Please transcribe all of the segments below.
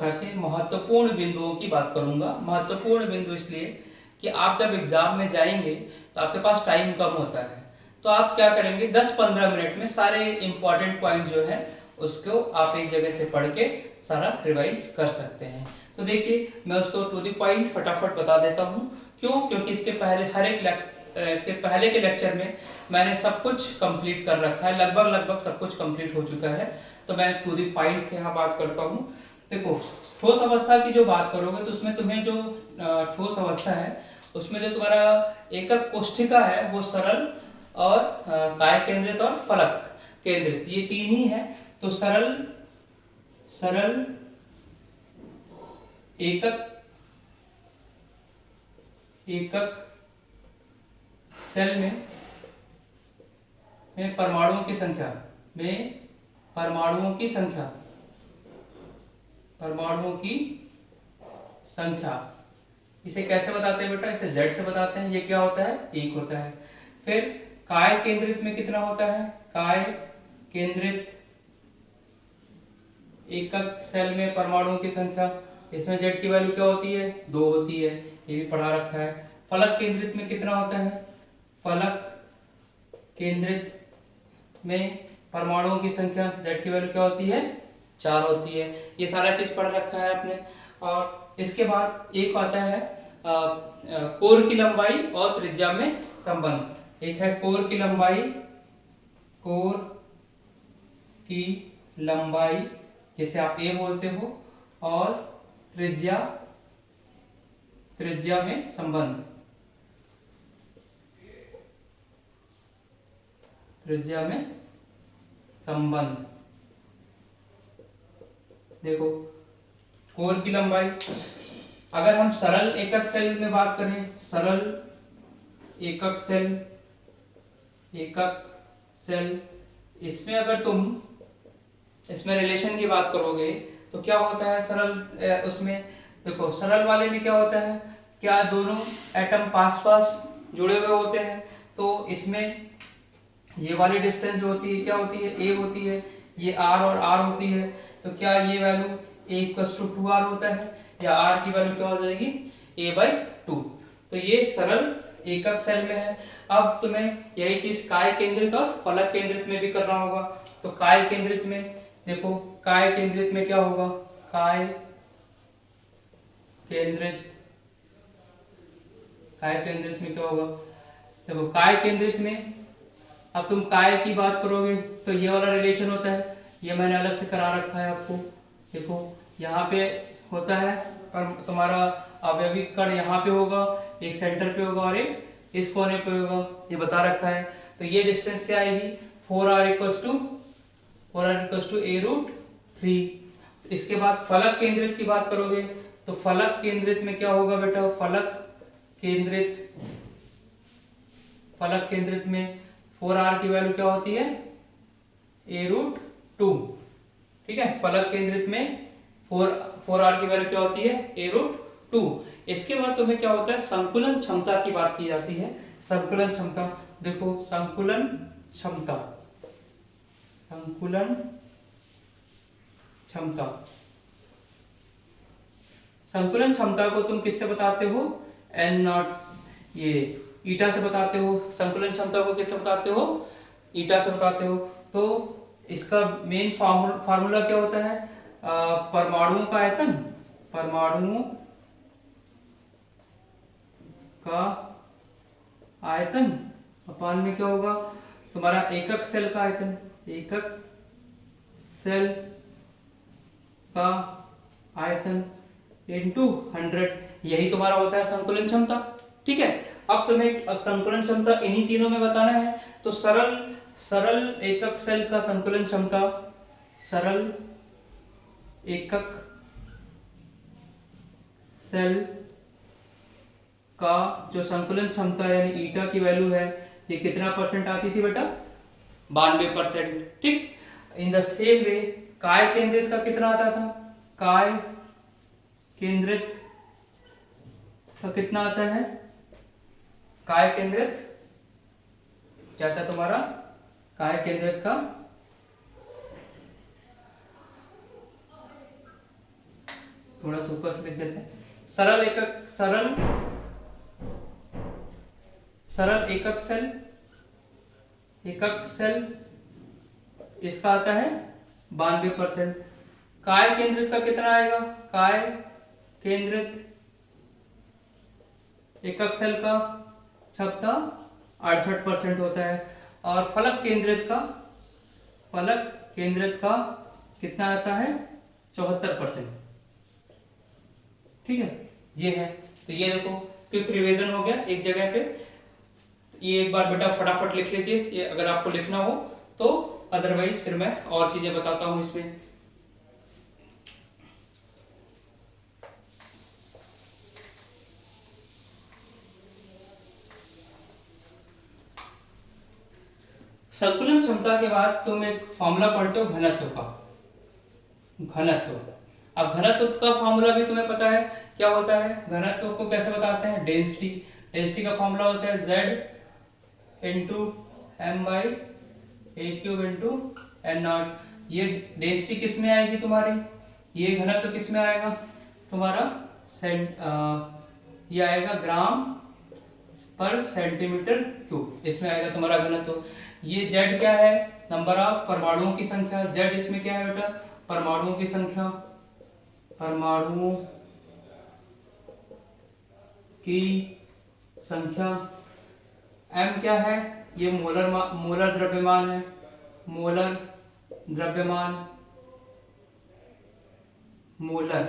अवस्था के महत्वपूर्ण बिंदुओं की बात करूंगा। महत्वपूर्ण बिंदु इसलिए कि आप जब एग्जाम में जाएंगे तो आपके पास टाइम कम होता है, तो आप क्या करेंगे 10-15 मिनट में सारे इंपॉर्टेंट पॉइंट जो है उसको आप एक जगह से पढ़ के सारा रिवाइज कर सकते हैं। तो देखिए मैं उसको टू द पॉइंट फटाफट बता देता हूँ। क्यों? क्योंकि इसके पहले के लेक्चर में मैंने सब कुछ कंप्लीट कर रखा है, लगभग सब कुछ कंप्लीट हो चुका है। तो मैं टू द पॉइंट यहाँ बात करता हूँ। देखो ठोस अवस्था की जो बात करोगे तो उसमें तुम्हें जो ठोस अवस्था है उसमें जो तुम्हारा एकक कोष्ठिका है वो सरल और काय केंद्रित और फलक केंद्रित, ये तीन ही है। तो सरल एकक सेल में परमाणुओं की संख्या इसे कैसे बताते हैं बेटा? इसे Z से बताते हैं। ये क्या होता है? 1 होता है। फिर काय केंद्रित में कितना होता है? काय केंद्रित एकक सेल में परमाणुओं की संख्या, इसमें Z की वैल्यू क्या होती है? 2 होती है, ये भी पढ़ा रखा है। फलक केंद्रित में कितना होता है? फलक केंद्रित में परमाणुओं की संख्या Z की वैल्यू क्या होती है? 4 होती है। ये सारा चीज पढ़ रखा है आपने। और इसके बाद एक आता है कोर की लंबाई और त्रिज्या में संबंध। एक है कोर की लंबाई जिसे आप A बोलते हो, और त्रिज्या में संबंध। देखो कोर की लंबाई, अगर हम सरल एकक सेल में बात करें, सरल एकक सेल इसमें अगर तुम इसमें रिलेशन की बात करोगे तो क्या होता है सरल उसमें? देखो सरल वाले में क्या होता है, क्या दोनों एटम पास जुड़े हुए होते हैं, तो इसमें ये वाली डिस्टेंस होती है क्या होती है? A होती है। ये R और R होती है। तो क्या ये वैल्यू A=2R होता है, या R की वैल्यू क्या हो जाएगी? A/2। तो ये सरल एकक सेल में है। अब तुम्हें यही चीज काय केंद्रित और फलक केंद्रित में भी करना होगा। तो काय केंद्रित में देखो, काय केंद्रित में क्या होगा? काय केंद्रित में क्या होगा? देखो काय केंद्रित में अब तुम काय की बात करोगे तो ये वाला रिलेशन होता है, ये मैंने अलग से करा रखा है आपको। देखो यहाँ पे होता है और तुम्हारा अवयवी कण यहाँ पे होगा, एक सेंटर पे होगा और एक इस कोने पे होगा, ये बता रखा है। तो ये डिस्टेंस क्या आएगी? 4r = a√3। इसके बाद फलक केंद्रित की बात करोगे तो फलक केंद्रित में क्या होगा बेटा? फलक केंद्रित में 4r की वैल्यू क्या होती है? a√2। ठीक है, फलक केंद्रित में 4r की वैल्यू क्या होती है? a√2। इसके बाद तुम्हें क्या होता है? संकुलन क्षमता की बात की जाती है। संकुलन क्षमता, देखो संकुलन क्षमता को तुम किससे बताते हो? n0 ये ईटा से बताते हो। संकुलन क्षमता को किससे बताते हो? ईटा से बताते हो। तो इसका मेन फार्मूला क्या होता है? परमाणुओं का आयतन अपान में क्या होगा? तुम्हारा एकक सेल का आयतन, इनटू 100, यही तुम्हारा होता है संकुलन क्षमता। ठीक है, अब तुम्हें संकुलन क्षमता इन्हीं तीनों में बताना है। तो सरल एकक सेल का संकुलन क्षमता, सरल एकक सेल का जो संकुलन क्षमता यानी ईटा की वैल्यू है, ये कितना परसेंट आती थी बेटा? 92%। ठीक, इन द सेम वे काय केंद्रित का कितना आता था? काय केंद्रित का कितना आता है? काय केंद्रित क्या था तुम्हारा? काय केंद्रित का 1 थोड़ा सा ऊपर से लिख देते हैं। सरल एकक एकक सेल इसका आता है 92%। काय केंद्रित का कितना आएगा? काय केंद्रित एकक सेल का क्षमता 68% होता है। और फलक केंद्रित का कितना आता है? 74%। ठीक है, ये है। तो ये देखो क्विक रिवीजन हो गया एक जगह पे। ये एक बार बेटा फटाफट लिख लीजिए ये अगर आपको लिखना हो तो, अदरवाइज फिर मैं और चीजें बताता हूं इसमें। संकुलन क्षमता के बाद तुम एक फॉर्मूला पढ़ते हो घनत्व का। अब घनत्व का फॉर्मूला भी तुम्हें पता है क्या होता है? घनत्व को कैसे बताते हैं? डेंसिटी का फॉर्मूला होता है Z into M by A cube into N naught. ये डेंसिटी किस में आएगी तुम्हारी? ये घनत्व किस में आएगा तुम्हारा? ये आएगा ग्राम पर सेंटीमीटर क्यूब, इसमें आएगा तुम्हारा घनत्व। ये Z क्या है? नंबर ऑफ परमाणुओं की संख्या। Z इसमें क्या है बेटा? परमाणुओं की संख्या, परमाणुओं की संख्या। M क्या है? ये मोलर द्रव्यमान है, मोलर द्रव्यमान, मोलर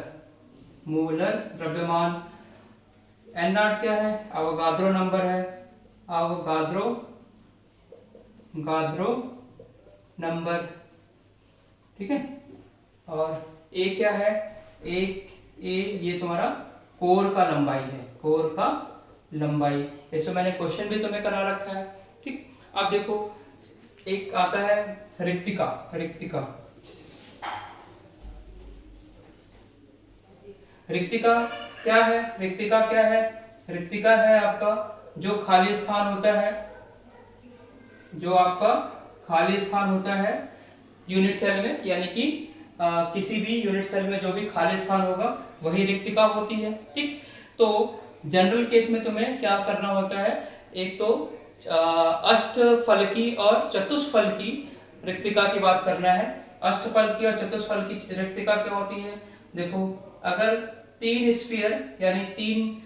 द्रव्यमान। N नॉट क्या है? अवोगाद्रो नंबर है, अवोगाद्रो नंबर। ठीक है। और A क्या है? A ये तुम्हारा कोर का लंबाई है, कोर का लंबाई। इसमें मैंने क्वेश्चन भी तुम्हें करा रखा है। ठीक, अब देखो एक आता है रिक्तिका। रिक्तिका क्या है? रिक्तिका है आपका जो खाली स्थान होता है, जो आपका खाली स्थान होता है यूनिट सेल में, यानी कि किसी भी यूनिट सेल में जो भी खाली स्थान होगा वही रिक्तिका होती है। ठीक, तो जनरल केस में तुम्हें क्या करना होता है? एक तो अष्टफलकी और चतुष्फलकी रिक्तिका की बात करना है। अष्टफलकी और चतुष्फलकी रिक्तिका क्या होती है? देखो, अगर 3 स्फीयर यानी 3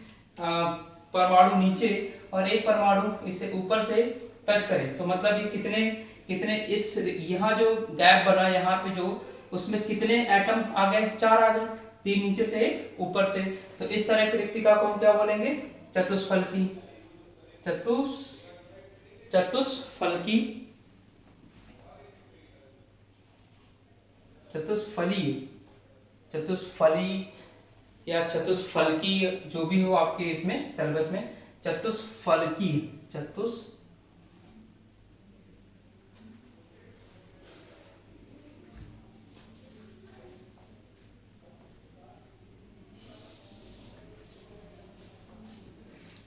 परमाणु नीचे और एक परमाणु इसे ऊपर से टच करे, तो मतलब ये कितने इस यहाँ जो गैप बना यहाँ पे जो, उसमें कितने एटम आ गए? 4 आ गए, 3 नीचे से एक ऊपर से। तो इस तरह की रिक्तिका को हम क्या बोलेंगे? चतुष्फलकी। चतुष्फली या चतुष्फलकी, जो भी हो आपके इसमें सिलेबस में, चतुष्फलकी।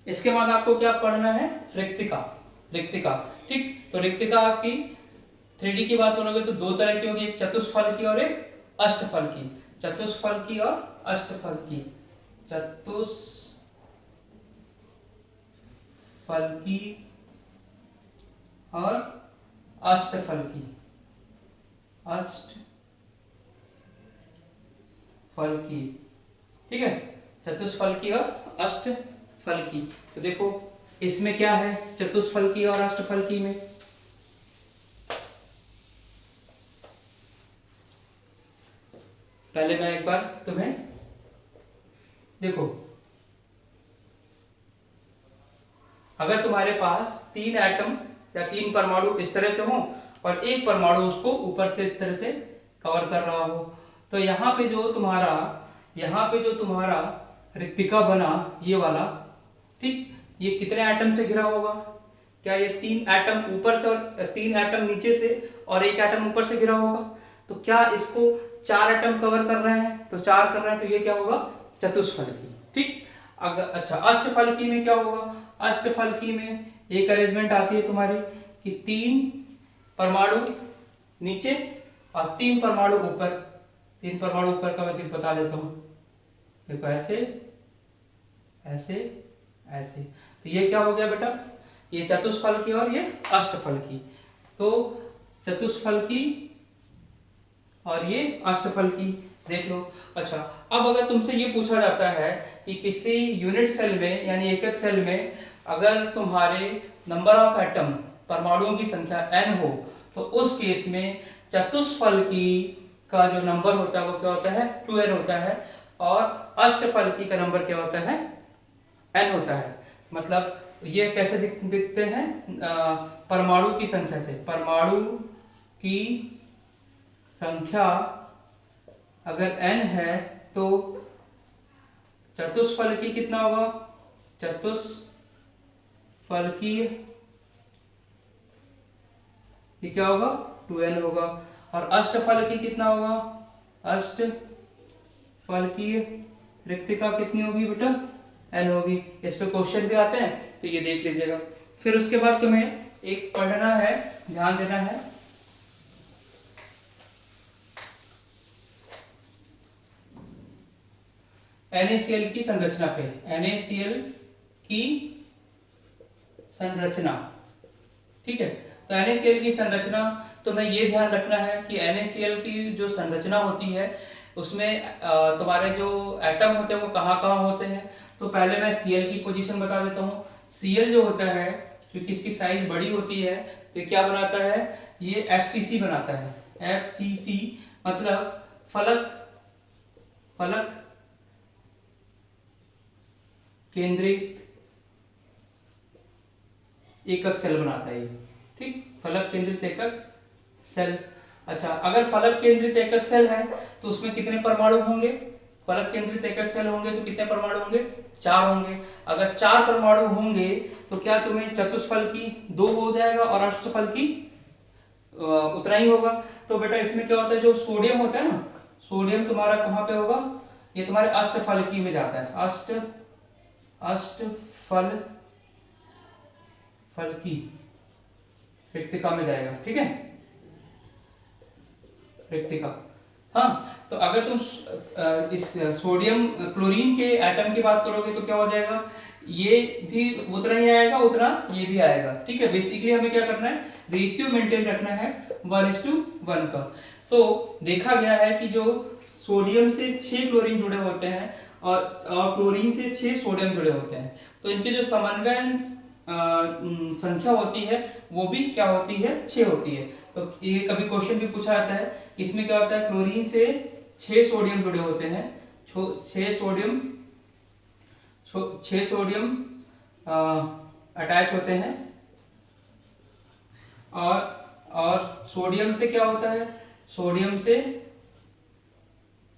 इसके बाद आपको क्या पढ़ना है? रिक्तिका। ठीक, तो रिक्तिका आपकी 3D की बात करोगे तो 2 तरह की होगी, एक चतुष्फलकी और एक अष्टफलकी। चतुष्फलकी और अष्टफलकी। चतुष्फलकी और अष्टफलकी। ठीक है, चतुष्फलकी और अष्टफलकी। तो देखो इसमें क्या है चतुष्फलकी और अष्टफलकी में? पहले मैं एक बार तुम्हें देखो, अगर तुम्हारे पास 3 एटम या 3 परमाणु इस तरह से हो और एक परमाणु उसको ऊपर से इस तरह से कवर कर रहा हो, तो यहाँ पे जो तुम्हारा रिक्तिका बना ये वाला, ठीक, ये कितने एटम से घिरा होगा? क्या ये 3 एटम ऊपर से और 3 एटम नीचे से और एक एटम ऊपर से घिरा होगा? तो क्या इसको 4 एटम कवर कर रहे हैं? तो 4 कर रहे हैं, तो ये क्या होगा? चतुष्फलकी। ठीक, अगर अच्छा अष्टफलकी में क्या होगा? अष्टफलकी में एक अरेंजमेंट आती है तुम्हारी कि 3 परमाणु नीचे और 3 परमाणु ऊपर। 3 परमाणु ऊपर का मैं बता देता हूँ। देखो ऐसे ऐसे ऐसे, तो ये क्या हो गया बेटा, ये चतुष्फलकी और ये अष्टफलकी। तो चतुष्फलकी और ये अष्टफलकी देख लो। अच्छा, अब अगर तुमसे ये पूछा जाता है कि किसी यूनिट सेल में यानी एक सेल में अगर तुम्हारे नंबर ऑफ एटम परमाणुओं की संख्या n हो, तो उस केस में चतुष्फलकी का जो नंबर होता है वो क्या होता है, 2n होता है, और अष्टफलकी का नंबर क्या होता है, n होता है। मतलब ये कैसे दिखते हैं, परमाणु की संख्या से। परमाणु की संख्या अगर n है तो चतुष्फलकी कितना होगा, चतुष्फलकीय ये क्या होगा, 2n होगा। और अष्टफलकी कितना होगा, अष्टफलकीय रिक्तिका कितनी होगी बेटा, n होगी। इस पे क्वेश्चन भी आते हैं तो ये देख लीजिएगा। फिर उसके बाद तुम्हें एक पढ़ना है, ध्यान देना है, NaCl की संरचना पे। NaCl की संरचना, ठीक है। तो NaCl की संरचना तुम्हें ये ध्यान रखना है कि NaCl की जो संरचना होती है उसमें तुम्हारे जो एटम होते हैं वो कहाँ कहाँ होते हैं। तो पहले मैं Cl की पोजीशन बता देता हूँ। Cl जो होता है, क्योंकि इसकी साइज बड़ी होती है, तो क्या बनाता है, ये FCC बनाता है। FCC मतलब फलक केंद्रित एकक सेल बनाता है ये, ठीक, फलक केंद्रित एकक सेल। अच्छा, अगर फलक केंद्रित एकक सेल है तो उसमें कितने परमाणु होंगे, फलक केंद्रित एकक सेल होंगे तो कितने परमाणु होंगे, 4 होंगे। अगर 4 परमाणु होंगे तो क्या तुम्हें चतुष्फलकी 2 हो जाएगा और अष्टफलकी उतना ही होगा। तो बेटा इसमें क्या होता है, जो सोडियम होता है ना, सोडियम तुम्हारा कहाँ पे होगा, ये तुम्हारे अष्टफलकी में जाता है, अष्टफलकी रिक्तिका में जाएगा, ठीक है, रिक्तिका। हाँ, तो अगर तुम इस सोडियम क्लोरीन के एटम की बात करोगे तो क्या हो जाएगा, ये भी उतना ही आएगा उतना ये भी आएगा, ठीक है। बेसिकली हमें क्या करना है, रेशियो मेंटेन रखना है 1:1 का। तो देखा गया है कि जो सोडियम से 6 क्लोरीन जुड़े होते हैं और क्लोरीन से 6 सोडियम जुड़े होते हैं, तो इनकी जो समन्वय संख्या होती है वो भी क्या होती है, 6 होती है। तो ये कभी क्वेश्चन भी पूछा जाता है, इसमें क्या होता है, क्लोरीन से 6 सोडियम जुड़े होते हैं, 6 सोडियम अटैच होते हैं, और सोडियम से क्या होता है, सोडियम से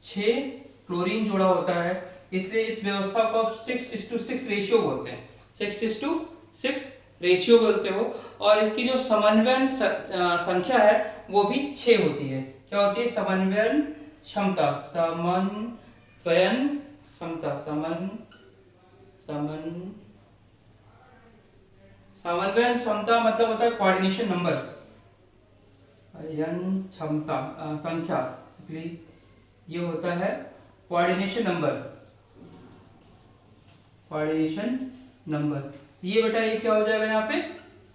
6 क्लोरीन जुड़ा होता है। इसलिए इस व्यवस्था को आप 6:6 रेशियो बोलते हैं, 6:6 रेशियो बोलते हो। और इसकी जो समन्वयन संख्या है वो भी 6 होती है। क्या होती है, समन्वयन क्षमता, समन्वयन क्षमता, समन्वयन क्षमता मतलब होता है कोऑर्डिनेशन नंबर्स, क्षमता संख्या, ये होता है कोऑर्डिनेशन नंबर। ये बेटा ये क्या हो जाएगा, यहाँ पे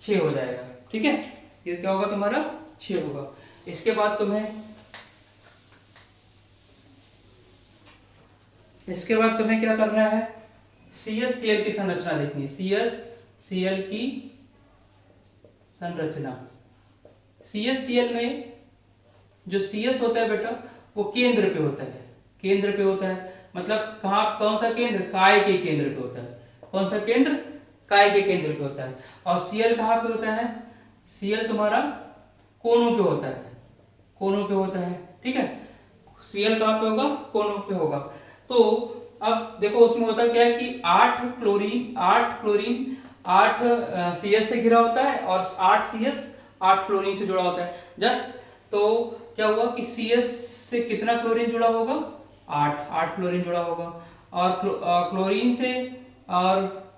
6 हो जाएगा, ठीक है। ये क्या होगा तुम्हारा, 6 होगा। इसके बाद तुम्हें क्या करना है, CSCl की संरचना देखनी है। CSCl की संरचना, CSCl में जो CS होता है बेटा वो केंद्र पे होता है। मतलब कहाँ, कौन सा केंद्र, काय के केंद्र पे होता है। कौन सा केंद्र, काय के केंद्र पे होता है। और Cl कहाँ पे होता है, Cl तुम्हारा कोनों पे होता है, ठीक है। Cl कहाँ पे होगा, कोनों पे होगा। तो अब देखो उसमें होता क्या है कि 8 क्लोरीन 8 CS से घिरा होता है और 8 CS 8 क्लोरीन से जुड़ा होता है जस्ट। तो क्या हुआ कि CS से कितना क्लोरीन जुड़ा होगा, 8 क्लोरीन जुड़ा होगा। और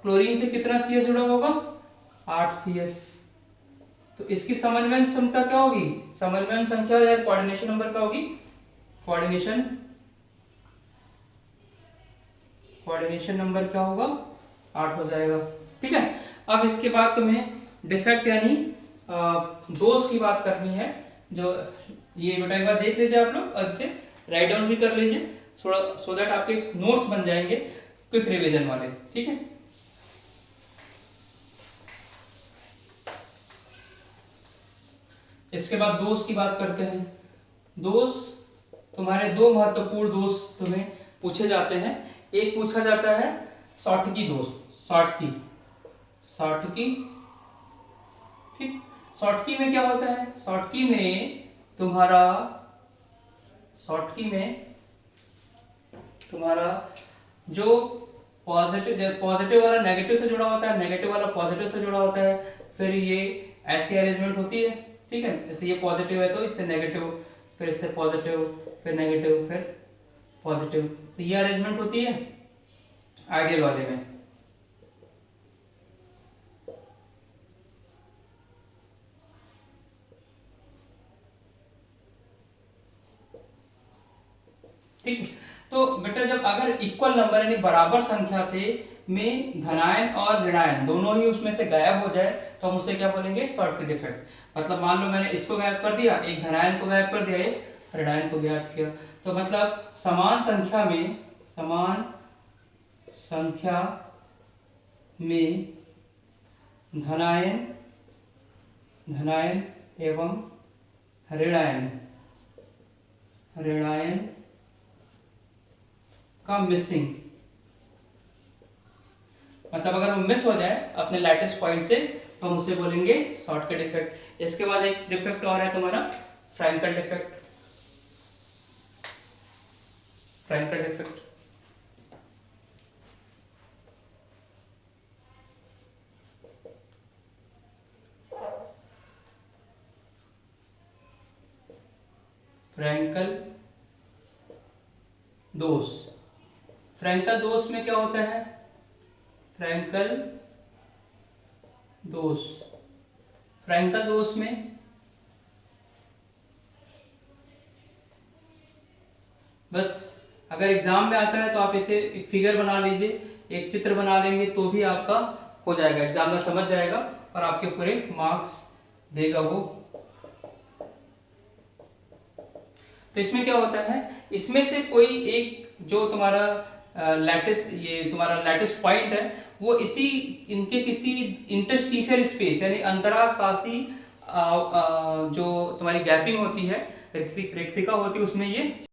क्लोरीन से कितना CS जुड़ा होगा, 8 CS। तो इसकी समन्वयन क्षमता क्या होगी, समन्वयन संख्या या कोऑर्डिनेशन नंबर क्या होगी, कोऑर्डिनेशन कोऑर्डिनेशन नंबर क्या होगा, 8 हो जाएगा। ठीक है, अब इसके बाद तुम्हें डिफेक्ट यानी दोष की बात करनी है। जो ये बेटा एक बार देख लीजिए आप लोग, और इसे राइट डाउन भी कर लीजिए थोड़ा, सो दैट आपके नोट्स बन जाएंगे क्विक रिवीजन वाले। ठीक है, इसके बाद दोष की बात करते हैं। दोष, तुम्हारे दो महत्वपूर्ण दोष तुम्हें पूछे जाते हैं। एक पूछा जाता है शॉर्टकी दोष, शॉर्टकी, ठीक। शॉर्टकी में क्या होता है, शॉर्टकी में तुम्हारा जो पॉजिटिव वाला नेगेटिव से जुड़ा होता है, नेगेटिव वाला पॉजिटिव से जुड़ा होता है, फिर ये ऐसी अरेंजमेंट होती है। ठीक है, जैसे ये पॉजिटिव है तो इससे नेगेटिव, फिर इससे पॉजिटिव, फिर नेगेटिव, फिर पॉजिटिव, तो ये अरेंजमेंट होती है आइडियल वाले में। ठीक है, तो बेटा जब अगर इक्वल नंबर यानी बराबर संख्या से में धनायन और ऋणायन दोनों ही उसमें से गायब हो जाए तो हम उसे क्या बोलेंगे, शॉर्टकट डिफेक्ट। मतलब मान लो मैंने इसको गायब कर दिया, एक धनायन को गायब कर दिया, एक ऋणायन को गायब किया, तो मतलब समान संख्या में धनायन एवं ऋणायन का मिसिंग, मतलब अगर वो मिस हो जाए अपने लैटिस पॉइंट से तो हम उसे बोलेंगे शॉर्टकट डिफेक्ट। इसके बाद एक डिफेक्ट और है तुम्हारा फ्रैंकल डिफेक्ट। फ्रैंकल दोष में क्या होता है, फ्रैंकल दोष में बस अगर एग्जाम में आता है तो आप इसे एक फिगर बना लीजिए, एक चित्र बना लेंगे तो भी आपका हो जाएगा, एग्जामिनर समझ जाएगा और आपके पूरे मार्क्स देगा वो। तो इसमें क्या होता है, इसमें से कोई एक जो तुम्हारा लैटिस पॉइंट है वो इनके किसी इंटरस्टिशियल स्पेस यानी अंतराकाशी जो तुम्हारी गैपिंग होती है, रिक्तिका होती है, उसमें ये